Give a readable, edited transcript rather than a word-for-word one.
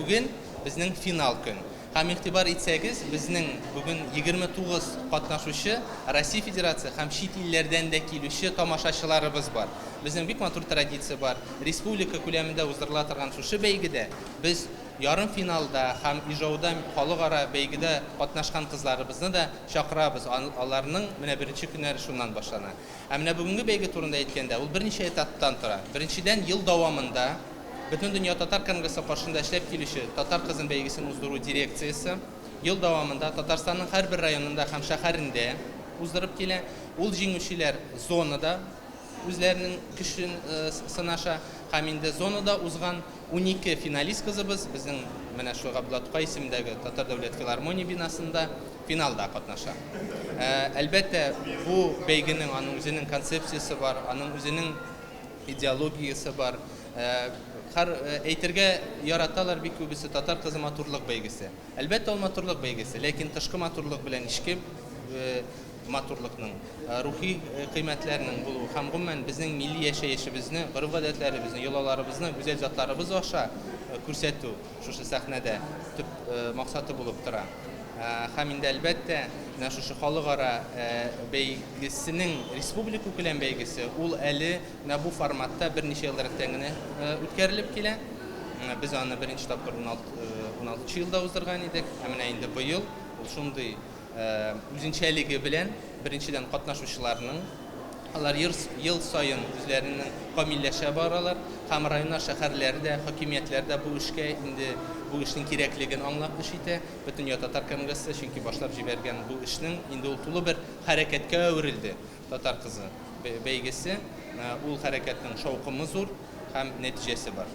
бүген безнең финал көн. Һәм игътибар итсәгез, безнең бүген 29 катнашучы Россия Федерация һәм чит илләрдән дә килүче тамашачыларыбыз бар. Безнең бик матур традиция бар. Республика күләмендә уздырыла торган шушы бәйгедә без ярым финалда һәм Ижауда халыкара бәйгедә катнашкан кызларыбызны да чакырабыз. Аларның менә беренче көннәре шуннан башлана. Ә менә бүгенге бәйге турында әйткәндә, ул берничә этаптан тора. Беренчедән, ел дәвамында Бөтен дөнья татар конгрессы каршында эшләп килүче Татар кызын бәйгесен уздыру дирекциясе ел дәвамында Татарстанның һәрбер районында һәм шәһәрендә уздырып килә. Ул җиңүчеләр зонада үзләренең көчен сынаша һәм инде зонада узган 12 финалист кызыбыз безнең менә шу Габдулла Тукай исемендәге Татар дәүләт филармония бинасында финалда катнаша. Әлбәттә, бу бәйгенең аның үзенең концепциясе бар, аның үзенең идеологиясе бар. Әйтергә яраталар бик күбесе татар кызы матурлык бәйгесе. Әлбәттә, ул матурлык бәйгесе, ләкин тышкы матурлык белән ичке матурлыкның, рухи кыйммәтләрнең булуы һәм гомумән безнең милли яшәешебезне, гореф-гадәтләребезне, йолаларыбызны, гүзәл затларыбыз аша күрсәтү шушы сәхнәдә төп максаты булып тора. Һәм инде әлбәттә, шушы халыкара бәйгесенең республика күләм бәйгесе, ул әле бу форматта берничә ел рәттән генә үткәрелеп килә. Без аны беренче тапкыр 16 елда уздырган идек. Менә инде быел ул шундый үзенчәлеге белән беренчедән катнашучыларның алар ел сайын үзләренең камилләшә баралар һәм районнар, шәһәрләрдә, хакимиятләрдә бу эшкә инде бу эшнең кирәклеген аңлап эш итә. Бөтен татар конгрессы, чөнки башлап җибәргән бу эшнең инде ул тулы бер хәрәкәткә әверелде. Татар кызы бәйгесе, ул хәрәкәтнең шаукымы зур һәм нәтиҗәсе бар.